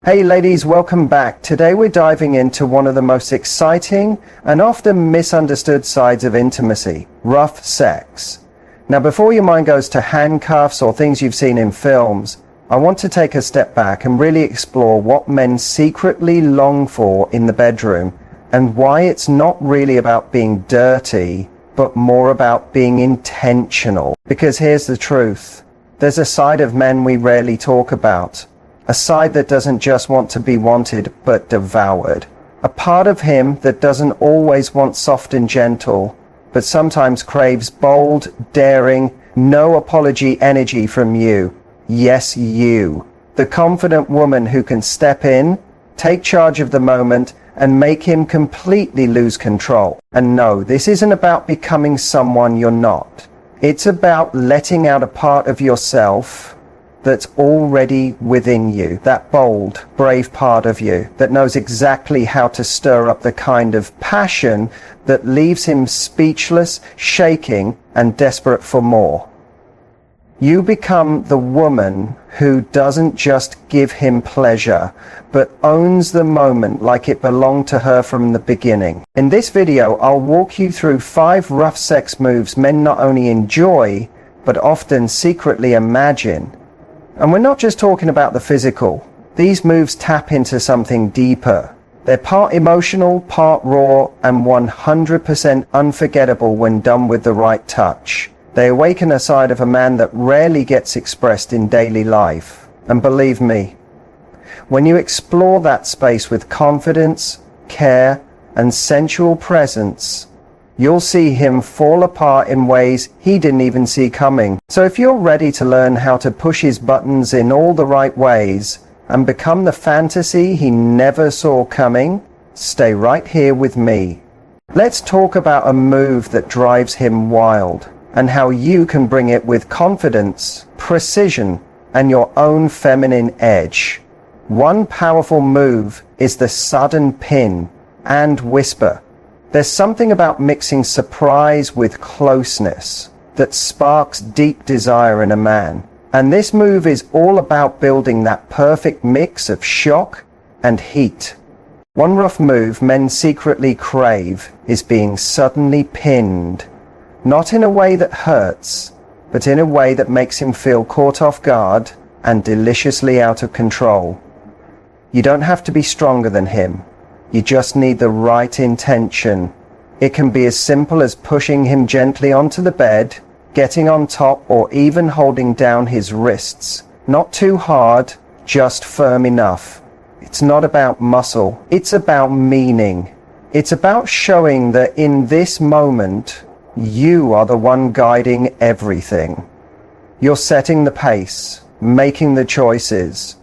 Hey ladies, welcome back. Today we're diving into one of the most exciting and often misunderstood sides of intimacy, rough sex. Now before your mind goes to handcuffs or things you've seen in films, I want to take a step back and really explore what men secretly long for in the bedroom and why it's not really about being dirty, but more about being intentional. Because here's the truth. There's a side of men we rarely talk about. A side that doesn't just want to be wanted, but devoured. A part of him that doesn't always want soft and gentle, but sometimes craves bold, daring, no apology energy from you. Yes, you. The confident woman who can step in, take charge of the moment, and make him completely lose control. And no, this isn't about becoming someone you're not. It's about letting out a part of yourself that's already within you, that bold, brave part of you that knows exactly how to stir up the kind of passion that leaves him speechless, shaking, and desperate for more. You become the woman who doesn't just give him pleasure, but owns the moment like it belonged to her from the beginning. In this video, I'll walk you through 5 rough sex moves men not only enjoy, but often secretly imagine. And we're not just talking about the physical. These moves tap into something deeper. They're part emotional, part raw, and 100% unforgettable when done with the right touch. They awaken a side of a man that rarely gets expressed in daily life. And believe me, when you explore that space with confidence, care, and sensual presence, you'll see him fall apart in ways he didn't even see coming. So if you're ready to learn how to push his buttons in all the right ways and become the fantasy he never saw coming, stay right here with me. Let's talk about a move that drives him wild and how you can bring it with confidence, precision, and your own feminine edge. One powerful move is the sudden pin and whisper. There's something about mixing surprise with closeness that sparks deep desire in a man. And this move is all about building that perfect mix of shock and heat. One rough move men secretly crave is being suddenly pinned. Not in a way that hurts, but in a way that makes him feel caught off guard and deliciously out of control. You don't have to be stronger than him. You just need the right intention. It can be as simple as pushing him gently onto the bed, getting on top, or even holding down his wrists. Not too hard, just firm enough. It's not about muscle, it's about meaning. It's about showing that in this moment, you are the one guiding everything. You're setting the pace, making the choices,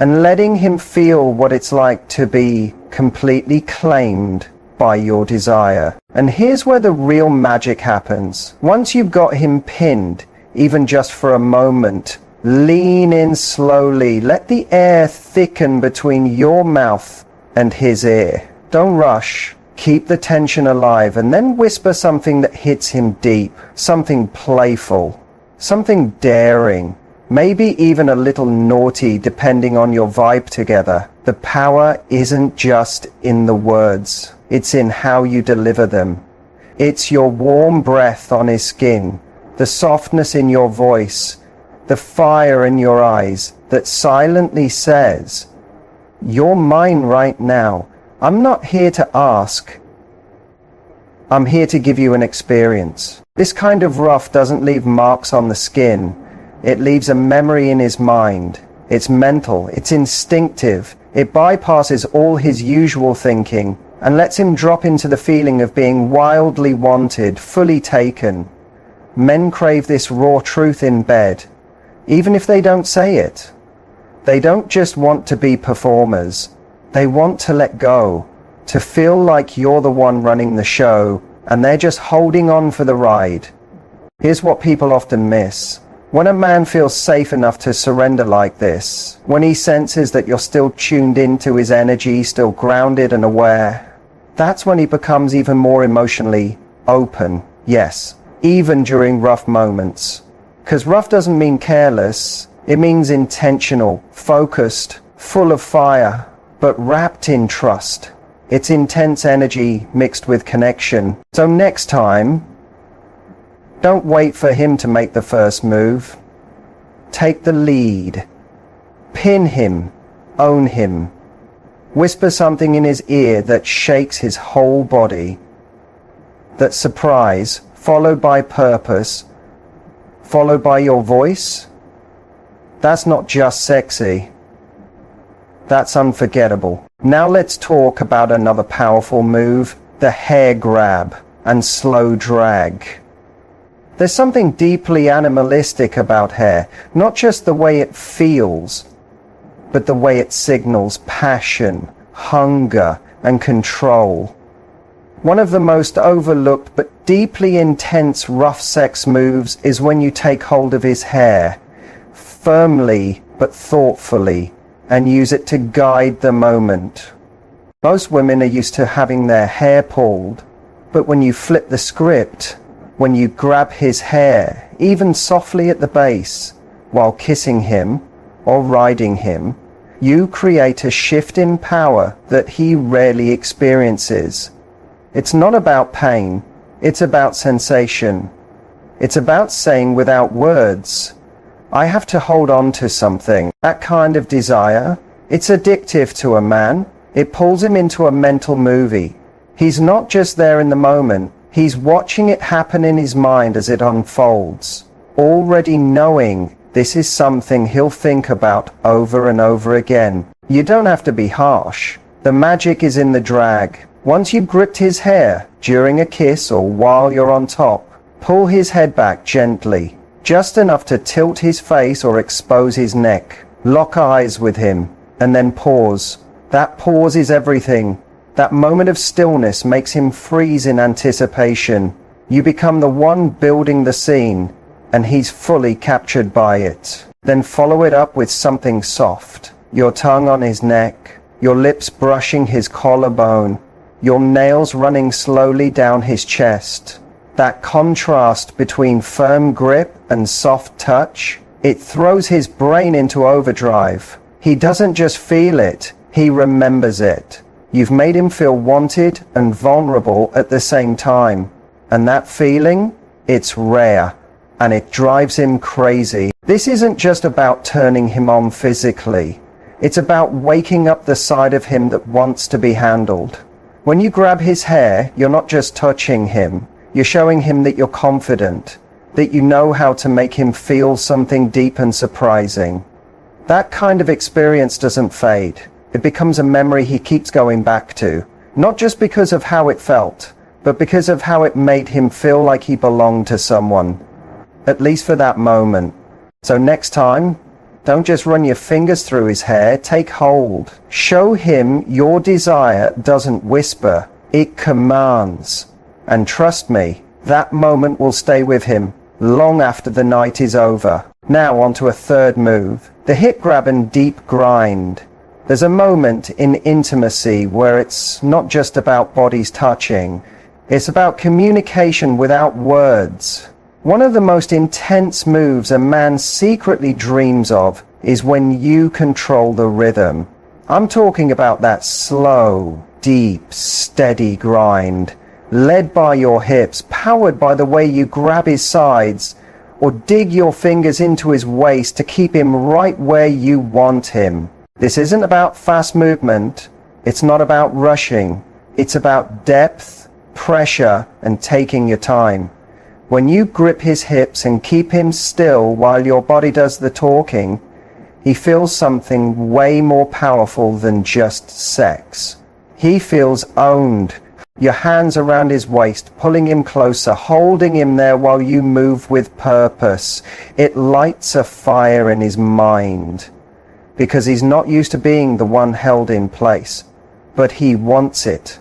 and letting him feel what it's like to be completely claimed by your desire. And here's where the real magic happens. Once you've got him pinned, even just for a moment, lean in slowly. Let the air thicken between your mouth and his ear. Don't rush. Keep the tension alive and then whisper something that hits him deep. Something playful. Something daring. Maybe even a little naughty depending on your vibe together. The power isn't just in the words. It's in how you deliver them. It's your warm breath on his skin, the softness in your voice, the fire in your eyes that silently says, "You're mine right now. I'm not here to ask. I'm here to give you an experience." This kind of rough doesn't leave marks on the skin. It leaves a memory in his mind. It's mental, it's instinctive. It bypasses all his usual thinking and lets him drop into the feeling of being wildly wanted, fully taken. Men crave this raw truth in bed, even if they don't say it. They don't just want to be performers. They want to let go, to feel like you're the one running the show and they're just holding on for the ride. Here's what people often miss. When a man feels safe enough to surrender like this, when he senses that you're still tuned into his energy, still grounded and aware, that's when he becomes even more emotionally open. Yes, even during rough moments. Because rough doesn't mean careless, it means intentional, focused, full of fire, but wrapped in trust. It's intense energy mixed with connection. So next time, don't wait for him to make the first move. Take the lead. Pin him. Own him. Whisper something in his ear that shakes his whole body. That surprise, followed by purpose, followed by your voice, that's not just sexy. That's unforgettable. Now let's talk about another powerful move, the hair grab and slow drag. There's something deeply animalistic about hair, not just the way it feels, but the way it signals passion, hunger, and control. One of the most overlooked but deeply intense rough sex moves is when you take hold of his hair, firmly but thoughtfully, and use it to guide the moment. Most women are used to having their hair pulled, but when you flip the script, when you grab his hair, even softly at the base, while kissing him or riding him, you create a shift in power that he rarely experiences. It's not about pain, it's about sensation. It's about saying without words, I have to hold on to something. That kind of desire, it's addictive to a man. It pulls him into a mental movie. He's not just there in the moment, he's watching it happen in his mind as it unfolds, already knowing this is something he'll think about over and over again. You don't have to be harsh. The magic is in the drag. Once you've gripped his hair, during a kiss or while you're on top, pull his head back gently, just enough to tilt his face or expose his neck. Lock eyes with him, and then pause. That pause is everything. That moment of stillness makes him freeze in anticipation. You become the one building the scene, and he's fully captured by it. Then follow it up with something soft. Your tongue on his neck, your lips brushing his collarbone, your nails running slowly down his chest. That contrast between firm grip and soft touch, it throws his brain into overdrive. He doesn't just feel it, he remembers it. You've made him feel wanted and vulnerable at the same time. And that feeling, it's rare, and it drives him crazy. This isn't just about turning him on physically. It's about waking up the side of him that wants to be handled. When you grab his hair, you're not just touching him. You're showing him that you're confident, that you know how to make him feel something deep and surprising. That kind of experience doesn't fade. It becomes a memory he keeps going back to, not just because of how it felt, but because of how it made him feel like he belonged to someone, at least for that moment. So next time, don't just run your fingers through his hair, take hold. Show him your desire doesn't whisper, it commands. And trust me, that moment will stay with him long after the night is over. Now on to a third move, the hip grab and deep grind. There's a moment in intimacy where it's not just about bodies touching, it's about communication without words. One of the most intense moves a man secretly dreams of is when you control the rhythm. I'm talking about that slow, deep, steady grind, led by your hips, powered by the way you grab his sides, or dig your fingers into his waist to keep him right where you want him. This isn't about fast movement, it's not about rushing, it's about depth, pressure, and taking your time. When you grip his hips and keep him still while your body does the talking, he feels something way more powerful than just sex. He feels owned. Your hands around his waist, pulling him closer, holding him there while you move with purpose. It lights a fire in his mind, because he's not used to being the one held in place, but he wants it.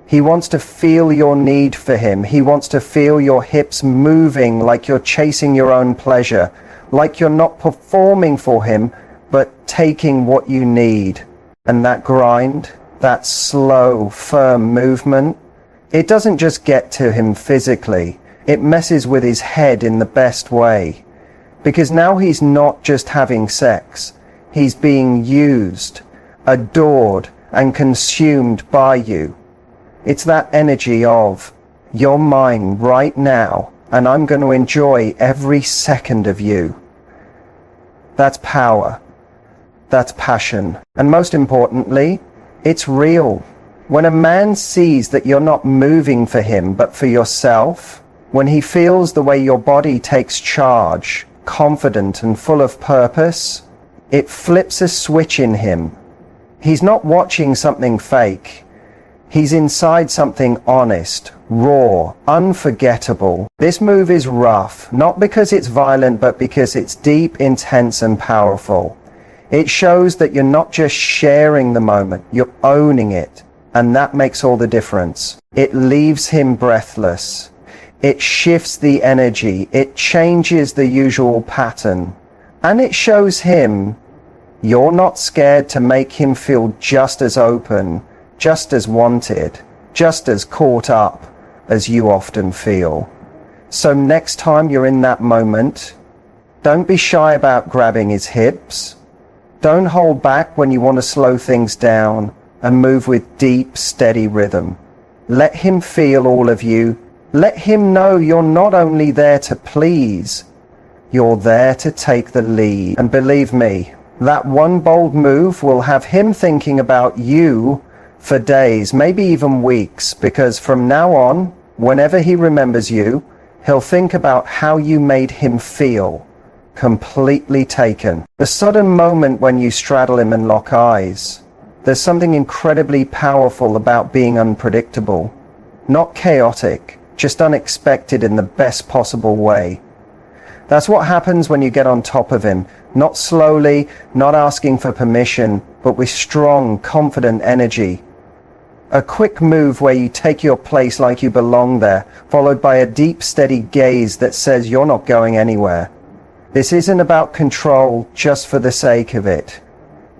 He wants to feel your need for him. He wants to feel your hips moving like you're chasing your own pleasure, like you're not performing for him, but taking what you need. And that grind, that slow, firm movement, it doesn't just get to him physically, it messes with his head in the best way. Because now he's not just having sex, He's being used, adored, and consumed by you. It's that energy of, you're mine right now, and I'm going to enjoy every second of you. That's power. That's passion. And most importantly, it's real. When a man sees that you're not moving for him, but for yourself, when he feels the way your body takes charge, confident and full of purpose, it flips a switch in him. He's not watching something fake. He's inside something honest, raw, unforgettable. This move is rough, not because it's violent, but because it's deep, intense, and powerful. It shows that you're not just sharing the moment, you're owning it. And that makes all the difference. It leaves him breathless. It shifts the energy. It changes the usual pattern. And it shows him you're not scared to make him feel just as open, just as wanted, just as caught up as you often feel. So next time you're in that moment, don't be shy about grabbing his hips. Don't hold back when you want to slow things down and move with deep, steady rhythm. Let him feel all of you. Let him know you're not only there to please, you're there to take the lead. And believe me, that one bold move will have him thinking about you for days, maybe even weeks, because from now on, whenever he remembers you, he'll think about how you made him feel, completely taken. The sudden moment when you straddle him and lock eyes, there's something incredibly powerful about being unpredictable, not chaotic, just unexpected in the best possible way. That's what happens when you get on top of him, not slowly, not asking for permission, but with strong, confident energy. A quick move where you take your place like you belong there, followed by a deep, steady gaze that says you're not going anywhere. This isn't about control just for the sake of it.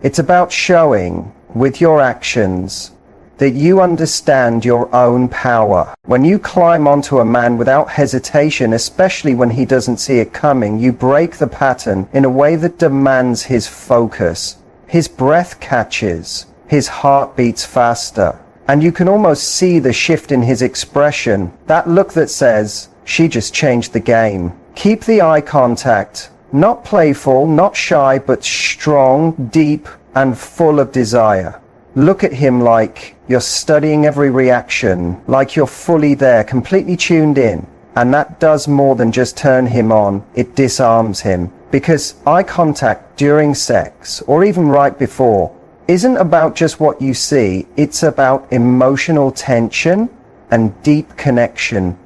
It's about showing, with your actions, that you understand your own power. When you climb onto a man without hesitation, especially when he doesn't see it coming, you break the pattern in a way that demands his focus. His breath catches, his heart beats faster, and you can almost see the shift in his expression, that look that says, she just changed the game. Keep the eye contact, not playful, not shy, but strong, deep, and full of desire. Look at him like you're studying every reaction, like you're fully there, completely tuned in. And that does more than just turn him on, it disarms him. Because eye contact during sex, or even right before, isn't about just what you see, it's about emotional tension and deep connection.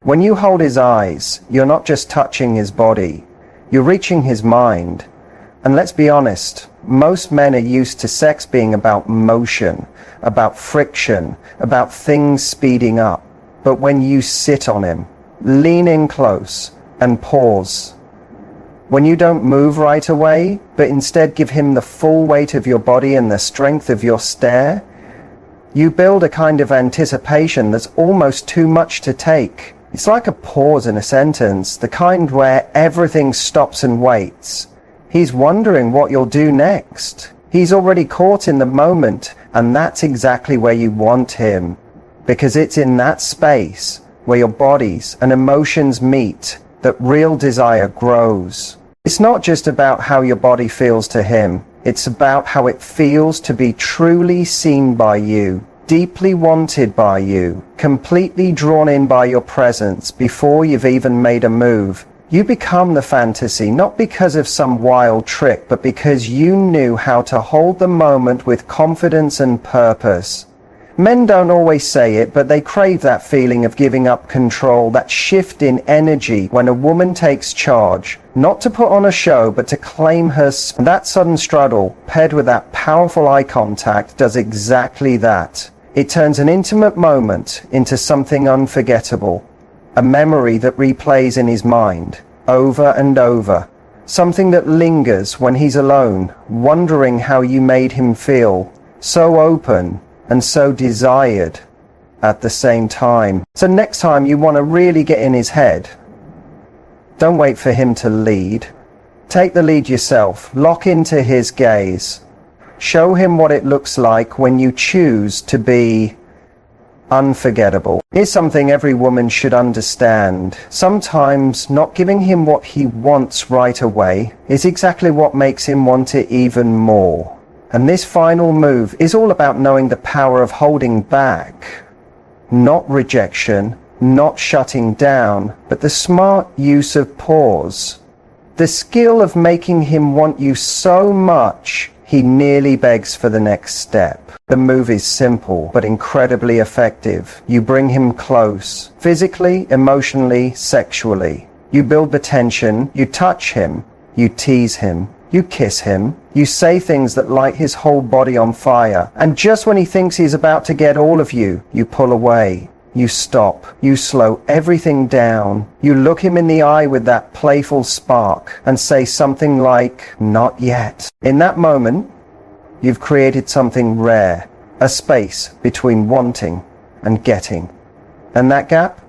When you hold his eyes, you're not just touching his body, you're reaching his mind. And let's be honest, most men are used to sex being about motion, about friction, about things speeding up. But when you sit on him, lean in close and pause. When you don't move right away, but instead give him the full weight of your body and the strength of your stare, you build a kind of anticipation that's almost too much to take. It's like a pause in a sentence, the kind where everything stops and waits. He's wondering what you'll do next. He's already caught in the moment, and that's exactly where you want him. Because it's in that space where your bodies and emotions meet that real desire grows. It's not just about how your body feels to him. It's about how it feels to be truly seen by you, deeply wanted by you, completely drawn in by your presence before you've even made a move. You become the fantasy, not because of some wild trick, but because you knew how to hold the moment with confidence and purpose. Men don't always say it, but they crave that feeling of giving up control, that shift in energy when a woman takes charge, not to put on a show, but to claim her space. That sudden straddle, paired with that powerful eye contact, does exactly that. It turns an intimate moment into something unforgettable. A memory that replays in his mind, over and over. Something that lingers when he's alone, wondering how you made him feel. So open and so desired at the same time. So next time you want to really get in his head, don't wait for him to lead. Take the lead yourself. Lock into his gaze. Show him what it looks like when you choose to be unforgettable. Here's something every woman should understand. Sometimes not giving him what he wants right away is exactly what makes him want it even more. And this final move is all about knowing the power of holding back. Not rejection, not shutting down, but the smart use of pause. The skill of making him want you so much he nearly begs for the next step. The move is simple, but incredibly effective. You bring him close, physically, emotionally, sexually. You build the tension, you touch him, you tease him, you kiss him, you say things that light his whole body on fire. And just when he thinks he's about to get all of you, you pull away. You stop, you slow everything down, you look him in the eye with that playful spark and say something like, "Not yet." In that moment, you've created something rare, a space between wanting and getting. And that gap,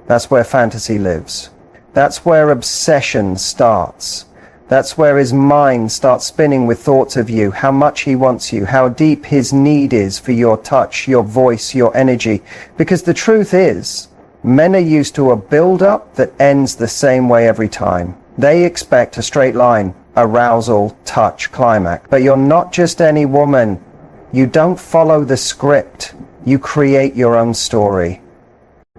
that's where fantasy lives. That's where obsession starts. That's where his mind starts spinning with thoughts of you, how much he wants you, how deep his need is for your touch, your voice, your energy. Because the truth is, men are used to a build-up that ends the same way every time. They expect a straight line, arousal, touch, climax. But you're not just any woman. You don't follow the script. You create your own story.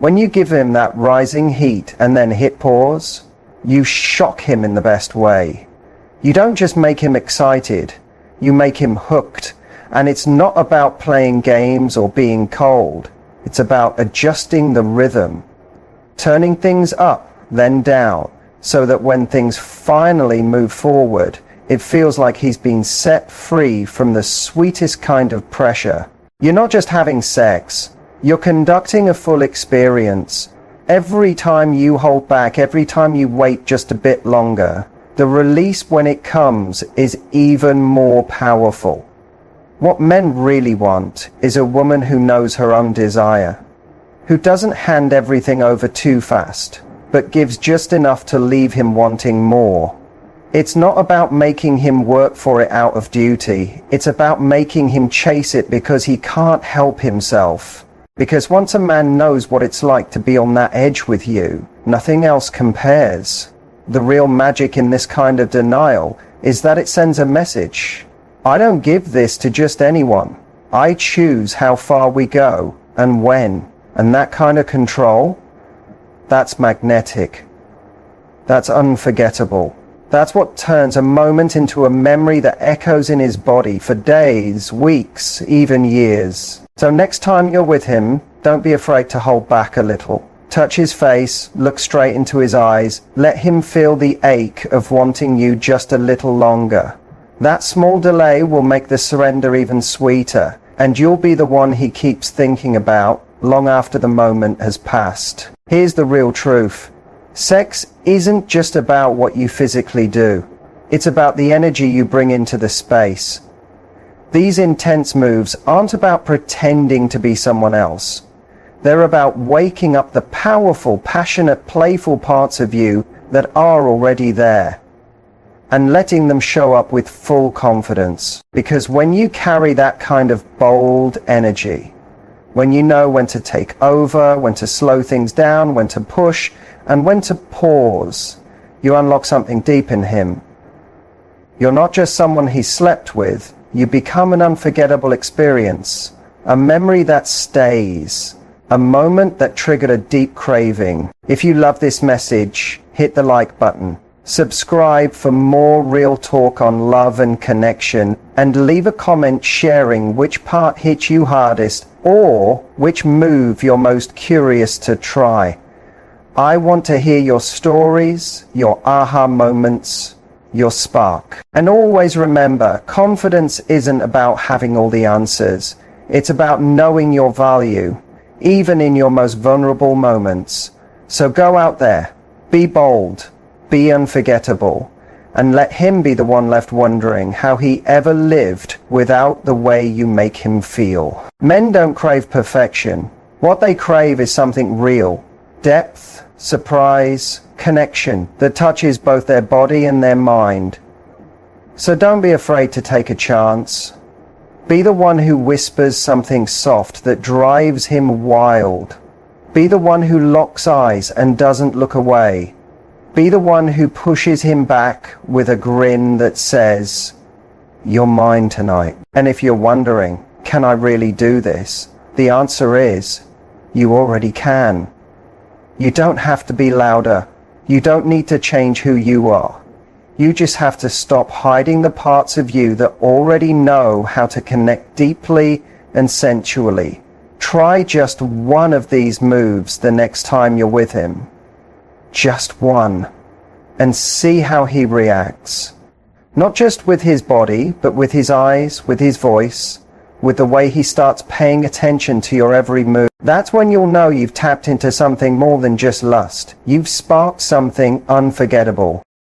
When you give him that rising heat and then hit pause, you shock him in the best way. You don't just make him excited, you make him hooked. And it's not about playing games or being cold. It's about adjusting the rhythm, turning things up, then down, so that when things finally move forward, it feels like he's been set free from the sweetest kind of pressure. You're not just having sex, you're conducting a full experience. Every time you hold back, every time you wait just a bit longer, the release when it comes is even more powerful. What men really want is a woman who knows her own desire, who doesn't hand everything over too fast, but gives just enough to leave him wanting more. It's not about making him work for it out of duty. It's about making him chase it because he can't help himself. Because once a man knows what it's like to be on that edge with you, nothing else compares. The real magic in this kind of denial is that it sends a message. I don't give this to just anyone. I choose how far we go and when. And that kind of control, that's magnetic. That's unforgettable. That's what turns a moment into a memory that echoes in his body for days, weeks, even years. So next time you're with him, don't be afraid to hold back a little. Touch his face, look straight into his eyes, let him feel the ache of wanting you just a little longer. That small delay will make the surrender even sweeter, and you'll be the one he keeps thinking about long after the moment has passed. Here's the real truth. Sex isn't just about what you physically do. It's about the energy you bring into the space. These intense moves aren't about pretending to be someone else. They're about waking up the powerful, passionate, playful parts of you that are already there and letting them show up with full confidence. Because when you carry that kind of bold energy, when you know when to take over, when to slow things down, when to push, and when to pause, you unlock something deep in him. You're not just someone he slept with. You become an unforgettable experience, a memory that stays, a moment that triggered a deep craving. If you love this message, hit the like button, subscribe for more real talk on love and connection, and leave a comment sharing which part hit you hardest or which move you're most curious to try. I want to hear your stories, your aha moments, your spark. And always remember, confidence isn't about having all the answers. It's about knowing your value, even in your most vulnerable moments. So go out there, be bold, be unforgettable, and let him be the one left wondering how he ever lived without the way you make him feel. Men don't crave perfection. What they crave is something real, depth, surprise, connection that touches both their body and their mind. So don't be afraid to take a chance. Be the one who whispers something soft that drives him wild. Be the one who locks eyes and doesn't look away. Be the one who pushes him back with a grin that says, "You're mine tonight." And if you're wondering, can I really do this? The answer is, you already can. You don't have to be louder. You don't need to change who you are. You just have to stop hiding the parts of you that already know how to connect deeply and sensually. Try just one of these moves the next time you're with him. Just one. And see how he reacts. Not just with his body, but with his eyes, with his voice, with the way he starts paying attention to your every move. That's when you'll know you've tapped into something more than just lust. You've sparked something unforgettable.